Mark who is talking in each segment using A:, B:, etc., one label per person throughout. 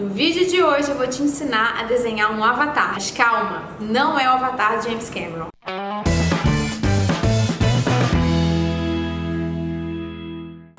A: No vídeo de hoje eu vou te ensinar a desenhar um avatar. Mas calma, não é o avatar de James Cameron.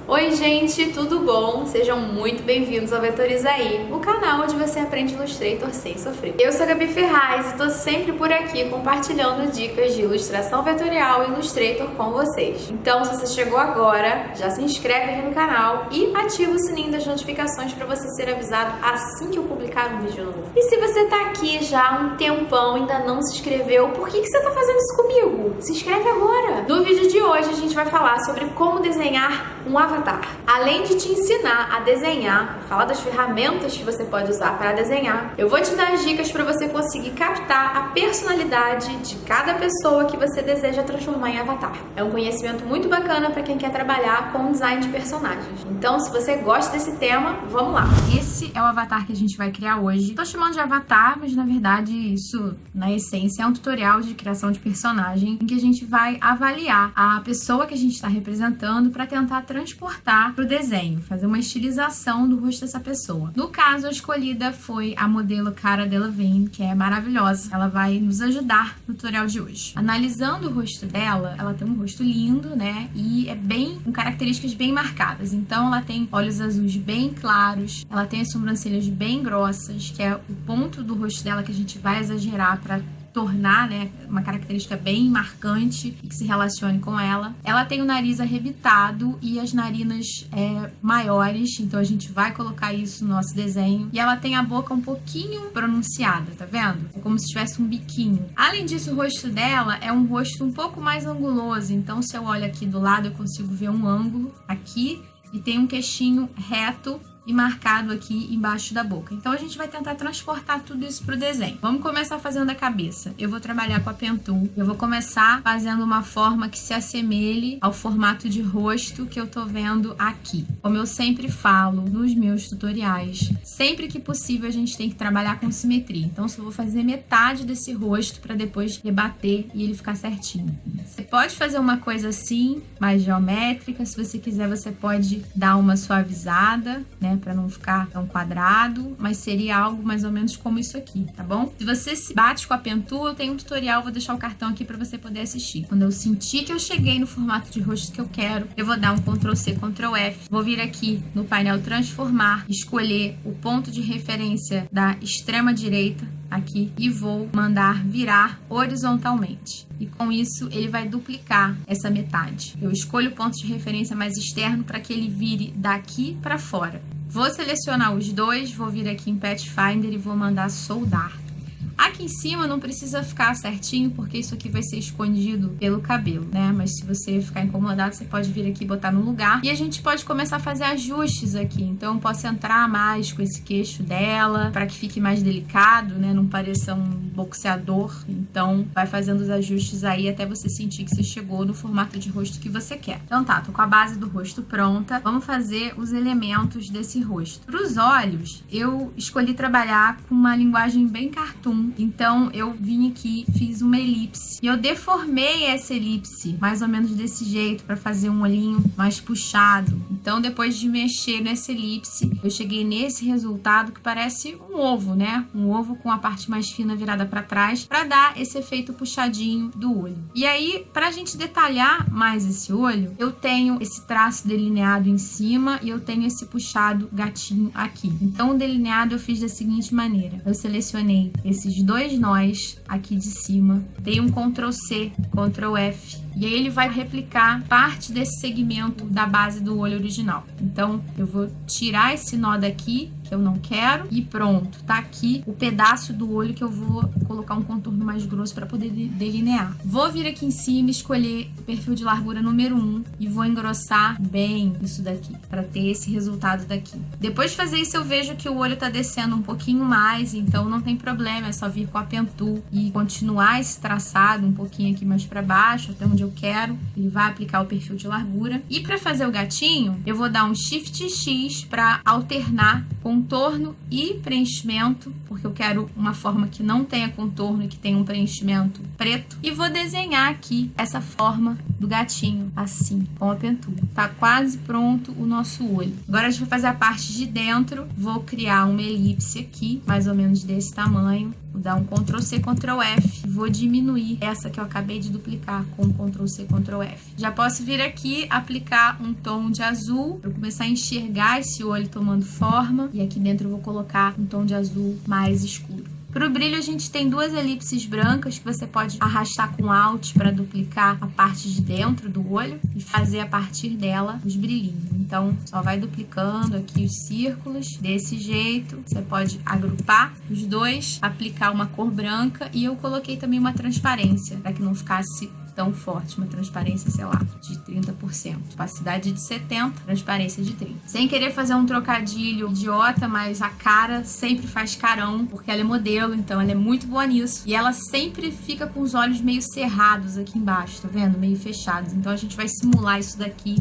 A: Oi gente, tudo bom? Sejam muito bem-vindos ao Vetoriza Aí, o canal onde você aprende Illustrator sem sofrer. Eu sou a Gabi Ferraz e tô sempre por aqui compartilhando dicas de ilustração vetorial e Illustrator com vocês. Então, se você chegou agora, já se inscreve aqui no canal e ativa o sininho das notificações para você ser avisado assim que eu publicar um vídeo novo. E se você tá aqui já há um tempão e ainda não se inscreveu, por que você tá fazendo isso comigo? Se inscreve agora! No vídeo de hoje a gente vai falar sobre como desenhar um avatar. Além de te ensinar a desenhar, falar das ferramentas que você pode usar para desenhar, eu vou te dar as dicas para você conseguir captar a personalidade de cada pessoa que você deseja transformar em avatar. É um conhecimento muito bacana para quem quer trabalhar com design de personagens. Então, se você gosta desse tema, vamos lá! Esse é o avatar que a gente vai criar hoje. Tô chamando de avatar, mas na verdade isso, na essência, é um tutorial de criação de personagem em que a gente vai avaliar a pessoa que a gente está representando para tentar transportar para o desenho, fazer uma estilização do rosto dessa pessoa. No caso, a escolhida foi a modelo Cara Delevingne, que é maravilhosa. Ela vai nos ajudar no tutorial de hoje. Analisando o rosto dela, ela tem um rosto lindo, né? E é bem com características bem marcadas. Então, ela tem olhos azuis bem claros, ela tem as sobrancelhas bem grossas, que é o ponto do rosto dela que a gente vai exagerar para tornar, né, uma característica bem marcante e que se relacione com ela. Ela tem o nariz arrebitado e as narinas maiores, então a gente vai colocar isso no nosso desenho. E ela tem a boca um pouquinho pronunciada, tá vendo? É como se tivesse um biquinho. Além disso, o rosto dela é um rosto um pouco mais anguloso, então se eu olho aqui do lado eu consigo ver um ângulo aqui e tem um queixinho reto e marcado aqui embaixo da boca. Então a gente vai tentar transportar tudo isso pro desenho. Vamos começar fazendo a cabeça. Eu vou trabalhar com a Pen Tool. Eu vou começar fazendo uma forma que se assemelhe ao formato de rosto que eu tô vendo aqui. Como eu sempre falo nos meus tutoriais, sempre que possível a gente tem que trabalhar com simetria. Então eu vou fazer metade desse rosto para depois rebater e ele ficar certinho. Você pode fazer uma coisa assim, mais geométrica. Se você quiser, você pode dar uma suavizada, né? Para não ficar tão quadrado, mas seria algo mais ou menos como isso aqui, tá bom? Se você se bate com a Pen Tool, eu tenho um tutorial, vou deixar o cartão aqui para você poder assistir. Quando eu sentir que eu cheguei no formato de rosto que eu quero, eu vou dar um Ctrl+C, Ctrl+F, vou vir aqui no painel Transformar, escolher o ponto de referência da extrema direita, aqui, e vou mandar virar horizontalmente. E com isso, ele vai duplicar essa metade. Eu escolho o ponto de referência mais externo para que ele vire daqui para fora. Vou selecionar os dois, vou vir aqui em Pathfinder e vou mandar soldar. Aqui em cima não precisa ficar certinho, porque isso aqui vai ser escondido pelo cabelo, né? Mas se você ficar incomodado, você pode vir aqui e botar no lugar. E a gente pode começar a fazer ajustes aqui. Então, eu posso entrar mais com esse queixo dela, para que fique mais delicado, né? Não pareça um boxeador. Então, vai fazendo os ajustes aí até você sentir que você chegou no formato de rosto que você quer. Então tá, tô com a base do rosto pronta. Vamos fazer os elementos desse rosto. Para os olhos, eu escolhi trabalhar com uma linguagem bem cartoon. Então, eu vim aqui, fiz uma elipse. E eu deformei essa elipse, mais ou menos desse jeito, para fazer um olhinho mais puxado. Então, depois de mexer nessa elipse, eu cheguei nesse resultado que parece um ovo, né? Um ovo com a parte mais fina virada para trás, para dar esse efeito puxadinho do olho. E aí, para a gente detalhar mais esse olho, eu tenho esse traço delineado em cima e eu tenho esse puxado gatinho aqui. Então, o delineado eu fiz da seguinte maneira. Eu selecionei esses dois nós aqui de cima, dei um Ctrl+C, Ctrl+F, e aí ele vai replicar parte desse segmento da base do olho original. Então, eu vou tirar esse nó daqui, que eu não quero, e pronto, tá aqui o pedaço do olho que eu vou colocar um contorno mais grosso para poder delinear. Vou vir aqui em cima, escolher o perfil de largura número 1 e vou engrossar bem isso daqui, para ter esse resultado daqui. Depois de fazer isso, eu vejo que o olho tá descendo um pouquinho mais, então não tem problema, é só vir com a Pen Tool e continuar esse traçado um pouquinho aqui mais para baixo, até onde eu quero. Ele vai aplicar o perfil de largura. E para fazer o gatinho, eu vou dar um Shift X para alternar com contorno e preenchimento, porque eu quero uma forma que não tenha contorno e que tenha um preenchimento preto. E vou desenhar aqui essa forma do gatinho, assim, com a Pentul. Tá quase pronto o nosso olho. Agora a gente vai fazer a parte de dentro. Vou criar uma elipse aqui, mais ou menos desse tamanho. Vou dar um Ctrl+C, Ctrl+F. Vou diminuir essa que eu acabei de duplicar com Ctrl+C, Ctrl+F. Já posso vir aqui, aplicar um tom de azul, para começar a enxergar esse olho tomando forma. E aqui dentro eu vou colocar um tom de azul mais escuro. Para o brilho, a gente tem duas elipses brancas que você pode arrastar com Alt para duplicar a parte de dentro do olho e fazer a partir dela os brilhinhos. Então, só vai duplicando aqui os círculos desse jeito. Você pode agrupar os dois, aplicar uma cor branca e eu coloquei também uma transparência para que não ficasse tão forte, uma transparência, sei lá, de 30%, opacidade de 70%, transparência de 30%. Sem querer fazer um trocadilho idiota, mas a cara sempre faz carão, porque ela é modelo, então ela é muito boa nisso. E ela sempre fica com os olhos meio cerrados aqui embaixo, tá vendo? Meio fechados. Então a gente vai simular isso daqui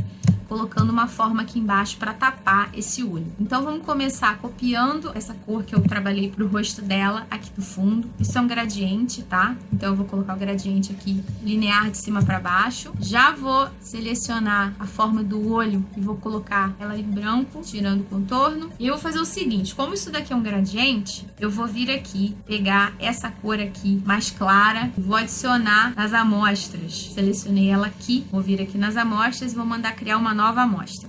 A: colocando uma forma aqui embaixo para tapar esse olho. Então vamos começar copiando essa cor que eu trabalhei pro rosto dela aqui do fundo. Isso é um gradiente, tá? Então eu vou colocar o gradiente aqui linear de cima para baixo. Já vou selecionar a forma do olho e vou colocar ela em branco, tirando o contorno. E eu vou fazer o seguinte, como isso daqui é um gradiente, eu vou vir aqui, pegar essa cor aqui mais clara e vou adicionar nas amostras. Selecionei ela aqui, vou vir aqui nas amostras e vou mandar criar uma nova amostra.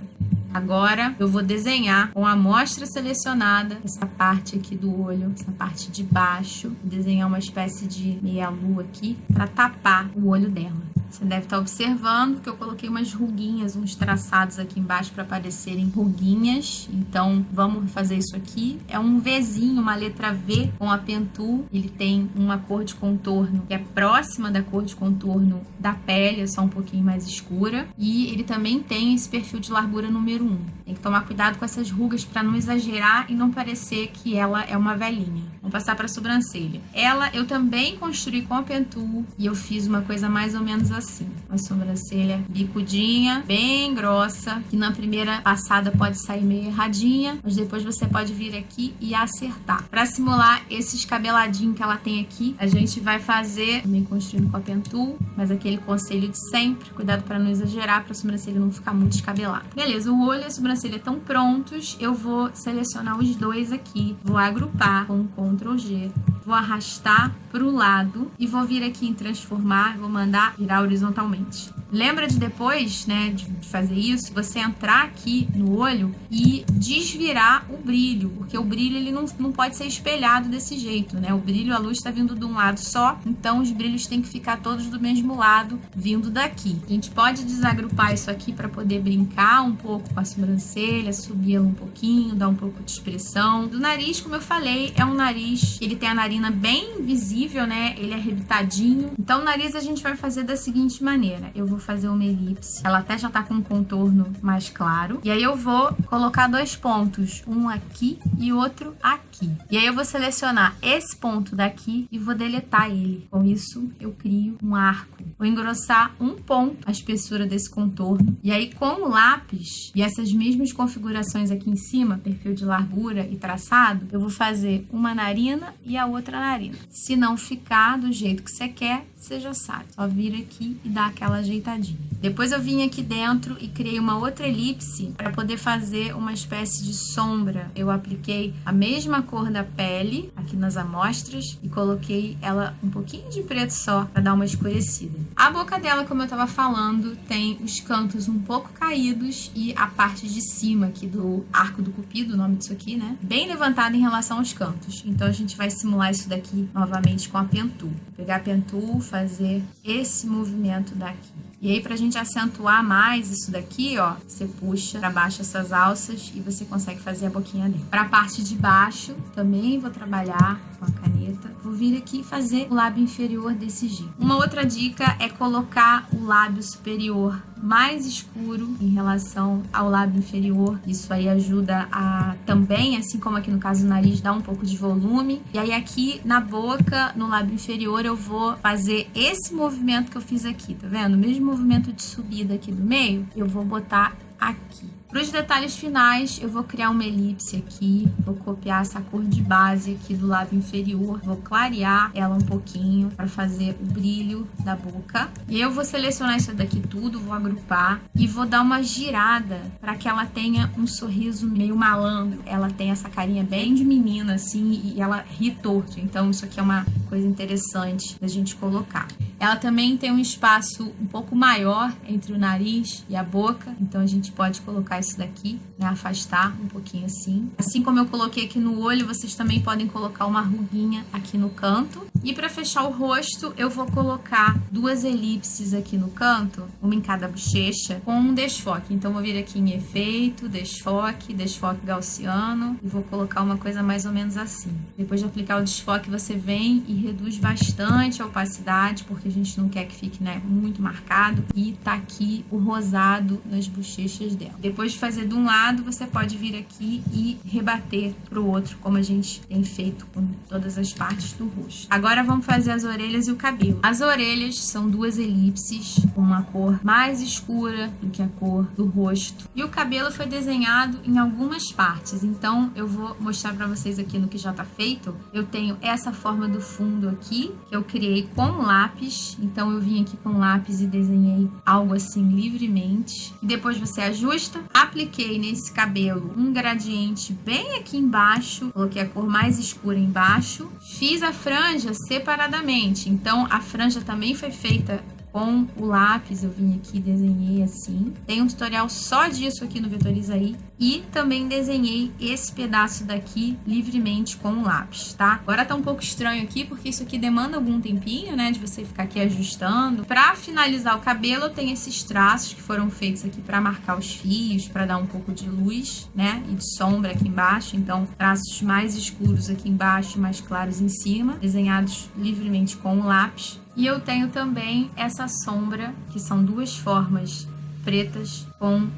A: Agora eu vou desenhar com a amostra selecionada essa parte aqui do olho, essa parte de baixo, vou desenhar uma espécie de meia-lua aqui para tapar o olho dela. Você deve estar observando que eu coloquei umas ruguinhas, uns traçados aqui embaixo para parecerem ruguinhas. Então, vamos fazer isso aqui. É um Vzinho, uma letra V com a Pentul. Ele tem uma cor de contorno que é próxima da cor de contorno da pele, é só um pouquinho mais escura. E ele também tem esse perfil de largura número 1. Tem que tomar cuidado com essas rugas para não exagerar e não parecer que ela é uma velhinha. Vamos passar para a sobrancelha. Ela eu também construí com a Pentul e eu fiz uma coisa mais ou menos assim. Uma sobrancelha bicudinha, bem grossa, que na primeira passada pode sair meio erradinha, mas depois você pode vir aqui e acertar. Para simular esses cabeladinhos que ela tem aqui, a gente vai fazer, também construindo com a Pentul, mas aquele conselho de sempre, cuidado para não exagerar, para a sobrancelha não ficar muito descabelada. Beleza, o olho e a sobrancelha estão prontos, eu vou selecionar os dois aqui, vou agrupar com Ctrl+G, vou arrastar para o lado e vou vir aqui em transformar, vou mandar virar horizontalmente. Lembra de depois, né, de fazer isso, você entrar aqui no olho e desvirar o brilho, porque o brilho ele não pode ser espelhado desse jeito, né? O brilho, a luz está vindo de um lado só, então os brilhos têm que ficar todos do mesmo lado, vindo daqui. A gente pode desagrupar isso aqui para poder brincar um pouco com a sobrancelha, subir ela um pouquinho, dar um pouco de expressão. Do nariz, como eu falei, é um nariz, ele tem a narina bem visível, né? Ele é arrebitadinho. Então o nariz a gente vai fazer da seguinte maneira, eu vou fazer uma elipse, ela até já tá com um contorno mais claro, e aí eu vou colocar dois pontos, um aqui e outro aqui. E aí eu vou selecionar esse ponto daqui e vou deletar ele. Com isso eu crio um arco. Vou engrossar um ponto a espessura desse contorno, e aí com o lápis e essas mesmas configurações aqui em cima, perfil de largura e traçado, eu vou fazer uma narina e a outra narina. Se não ficar do jeito que você quer, você já sabe, só vir aqui e dar aquela ajeitadinha. Depois eu vim aqui dentro e criei uma outra elipse para poder fazer uma espécie de sombra. Eu apliquei a mesma cor da pele aqui nas amostras e coloquei ela um pouquinho de preto só para dar uma escurecida. A boca dela, como eu estava falando, tem os cantos um pouco caídos e a parte de cima aqui do arco do cupido, o nome disso aqui, né? Bem levantada em relação aos cantos. Então a gente vai simular isso daqui novamente com a Pentul. Pegar a Pentul, fazer esse movimento daqui. E aí, pra gente acentuar mais isso daqui, ó, você puxa pra baixo essas alças e você consegue fazer a boquinha dele. Pra parte de baixo, também vou trabalhar com a caneta. Vou vir aqui e fazer o lábio inferior desse jeito. Uma outra dica é colocar o lábio superior mais escuro em relação ao lábio inferior. Isso aí ajuda a também, assim como aqui no caso do nariz, dar um pouco de volume. E aí aqui na boca, no lábio inferior, eu vou fazer esse movimento que eu fiz aqui, tá vendo? O mesmo movimento de subida aqui do meio, eu vou botar aqui. Para os detalhes finais, eu vou criar uma elipse aqui, vou copiar essa cor de base aqui do lábio inferior, vou clarear ela um pouquinho para fazer o brilho da boca. E eu vou selecionar isso daqui tudo, vou agrupar e vou dar uma girada para que ela tenha um sorriso meio malandro. Ela tem essa carinha bem de menina assim e ela ri torto, então isso aqui é uma coisa interessante da gente colocar. Ela também tem um espaço um pouco maior entre o nariz e a boca, então a gente pode colocar isso daqui, né, afastar um pouquinho assim. Assim como eu coloquei aqui no olho, vocês também podem colocar uma ruguinha aqui no canto. E para fechar o rosto, eu vou colocar duas elipses aqui no canto, uma em cada bochecha, com um desfoque. Então vou vir aqui em efeito, desfoque, desfoque gaussiano e vou colocar uma coisa mais ou menos assim. Depois de aplicar o desfoque, você vem e reduz bastante a opacidade, porque a gente não quer que fique, né, muito marcado. E tá aqui o rosado nas bochechas dela. Depois de fazer de um lado, você pode vir aqui e rebater pro outro, como a gente tem feito com todas as partes do rosto. Agora vamos fazer as orelhas e o cabelo. As orelhas são duas elipses, com uma cor mais escura do que a cor do rosto. E o cabelo foi desenhado em algumas partes, então eu vou mostrar pra vocês aqui no que já tá feito. Eu tenho essa forma do fundo aqui, que eu criei com lápis. Então eu vim aqui com lápis e desenhei algo assim livremente. E depois você ajusta. Apliquei nesse cabelo um gradiente bem aqui embaixo. Coloquei a cor mais escura embaixo. Fiz a franja separadamente. Então a franja também foi feita com o lápis. Eu vim aqui e desenhei assim. Tem um tutorial só disso aqui no Vetorizaí. E também desenhei esse pedaço daqui livremente com o lápis, tá? Agora tá um pouco estranho aqui, porque isso aqui demanda algum tempinho, né? De você ficar aqui ajustando. Pra finalizar o cabelo, eu tenho esses traços que foram feitos aqui pra marcar os fios, pra dar um pouco de luz, né? E de sombra aqui embaixo. Então, traços mais escuros aqui embaixo, mais claros em cima, desenhados livremente com o lápis. E eu tenho também essa sombra, que são duas formas pretas com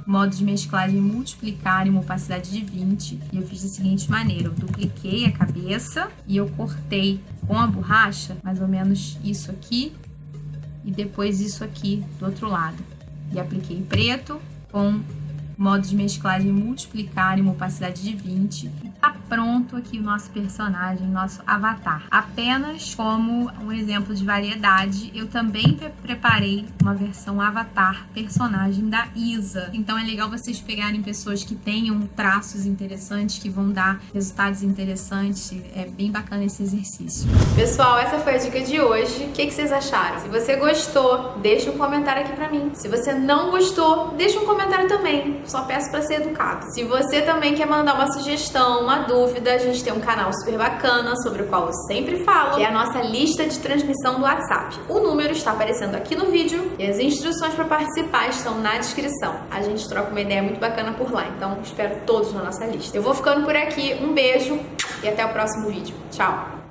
A: modo de mesclagem multiplicar em uma opacidade de 20. E eu fiz da seguinte maneira: eu dupliquei a cabeça e eu cortei com a borracha mais ou menos isso aqui e depois isso aqui do outro lado. E apliquei preto com modo de mesclagem multiplicar em uma opacidade de 20. E tá pronto aqui o nosso personagem, nosso avatar. Apenas como um exemplo de variedade, eu também preparei uma versão avatar personagem da Isa. Então é legal vocês pegarem pessoas que tenham traços interessantes, que vão dar resultados interessantes. É bem bacana esse exercício. Pessoal, essa foi a dica de hoje. O que vocês acharam? Se você gostou, deixa um comentário aqui pra mim. Se você não gostou, deixa um comentário também. Só peço pra ser educado. Se você também quer mandar uma sugestão, uma dúvida, a gente tem um canal super bacana sobre o qual eu sempre falo, que é a nossa lista de transmissão do WhatsApp. O número está aparecendo aqui no vídeo e as instruções para participar estão na descrição. A gente troca uma ideia muito bacana por lá, então espero todos na nossa lista. Eu vou ficando por aqui, um beijo e até o próximo vídeo. Tchau!